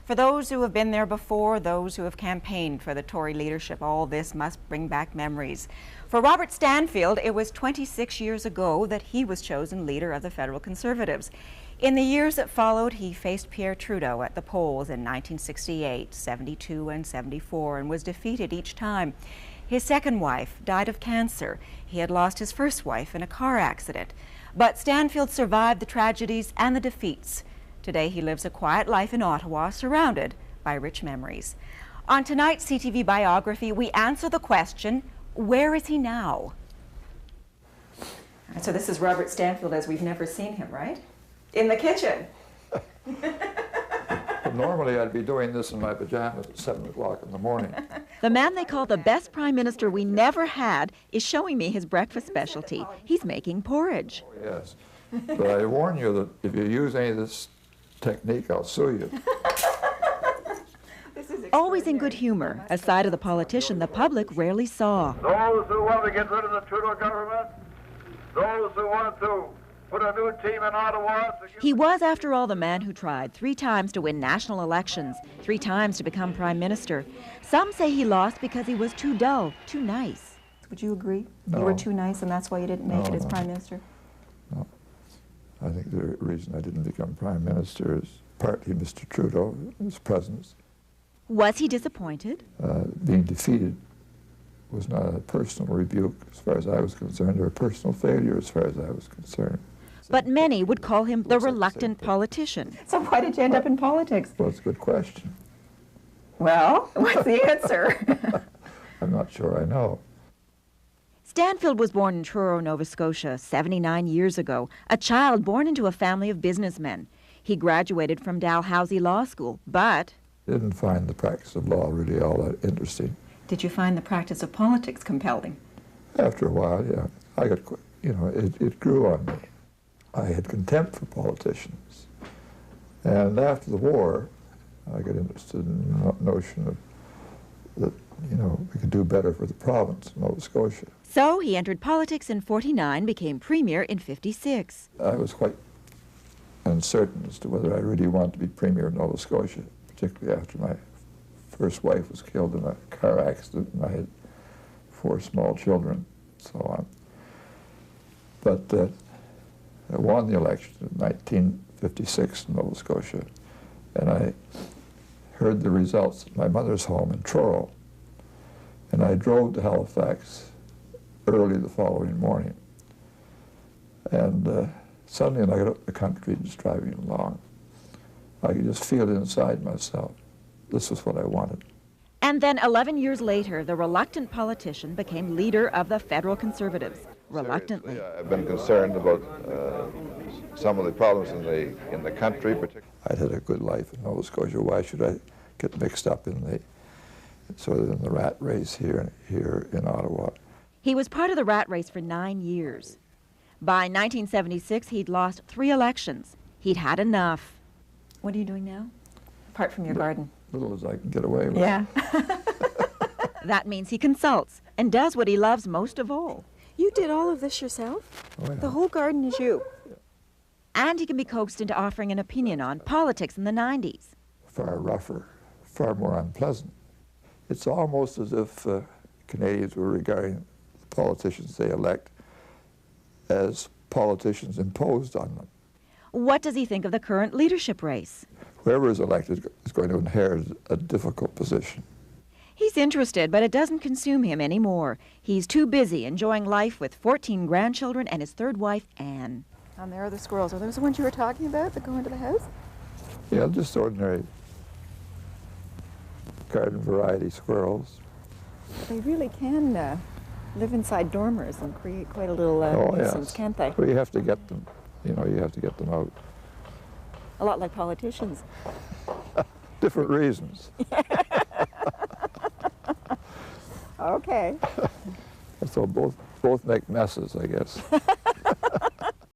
For those who have been there before, those who have campaigned for the Tory leadership, all this must bring back memories. For Robert Stansfield, it was 26 years ago that he was chosen leader of the Federal Conservatives. In the years that followed, he faced Pierre Trudeau at the polls in 1968, 72, and 74, and was defeated each time. His second wife died of cancer. He had lost his first wife in a car accident. But Stansfield survived the tragedies and the defeats. Today he lives a quiet life in Ottawa, surrounded by rich memories. On tonight's CTV Biography, we answer the question, where is he now? So this is Robert Stansfield as we've never seen him, right? In the kitchen. Normally I'd be doing this in my pajamas at 7 o'clock in the morning. The man they call the best prime minister we never had is showing me his breakfast specialty. He's making porridge. Oh, yes, but I warn you that if you use any of this technique, I'll sue you. Always in good humor, a side of the politician the public rarely saw. Those who want to get rid of the Trudeau government, those who want to put a new team in Ottawa. He was, after all, the man who tried 3 times to win national elections, 3 times to become prime minister. Some say he lost because he was too dull, too nice. Would you agree? No. You were too nice and that's why you didn't make it as No. prime minister? No. I think the reason I didn't become prime minister is partly Mr. Trudeau, his presence. Was he disappointed? Being defeated was not a personal rebuke as far as I was concerned, or a personal failure as far as I was concerned. But many would call him the reluctant politician. So why did you end up in politics? Well, it's a good question. Well, what's the answer? I'm not sure I know. Stansfield was born in Truro, Nova Scotia, 79 years ago, a child born into a family of businessmen. He graduated from Dalhousie Law School, but Didn't find the practice of law really all that interesting. Did you find the practice of politics compelling? After a while, yeah, I got, it grew on me. I had contempt for politicians. And after the war, I got interested in the notion of that, we could do better for the province of Nova Scotia. so he entered politics in 49, became premier in 56. I was quite uncertain as to whether I really wanted to be premier of Nova Scotia, particularly after my first wife was killed in a car accident and I had 4 small children and so on. But I won the election in 1956 in Nova Scotia, and I heard the results at my mother's home in Truro, and I drove to Halifax early the following morning. And suddenly, when I got up the country and was driving along, I could just feel it inside myself. This was what I wanted. And then 11 years later, the reluctant politician became leader of the Federal Conservatives, reluctantly. Seriously, I've been concerned about some of the problems in the country. I'd had a good life in Nova Scotia. Why should I get mixed up in the rat race here in Ottawa? He was part of the rat race for 9 years. By 1976, he'd lost 3 elections. He'd had enough. What are you doing now? Apart from your garden. Little as I can get away with. Yeah. That means he consults and does what he loves most of all. You did all of this yourself? Oh, yeah. The whole garden is you? And he can be coaxed into offering an opinion on politics in the 90s. Far rougher, far more unpleasant. It's almost as if Canadians were regarding the politicians they elect as politicians imposed on them. What does he think of the current leadership race? Whoever is elected is going to inherit a difficult position. He's interested, but it doesn't consume him anymore. He's too busy enjoying life with 14 grandchildren and his 3rd wife, Anne. And there are the squirrels. Are those the ones you were talking about that go into the house? Yeah, just ordinary garden variety squirrels. They really can live inside dormers and create quite a little nuisance, can't they? Well, you have to get them, you have to get them out. A lot like politicians. Different reasons. Okay. So both make messes, I guess.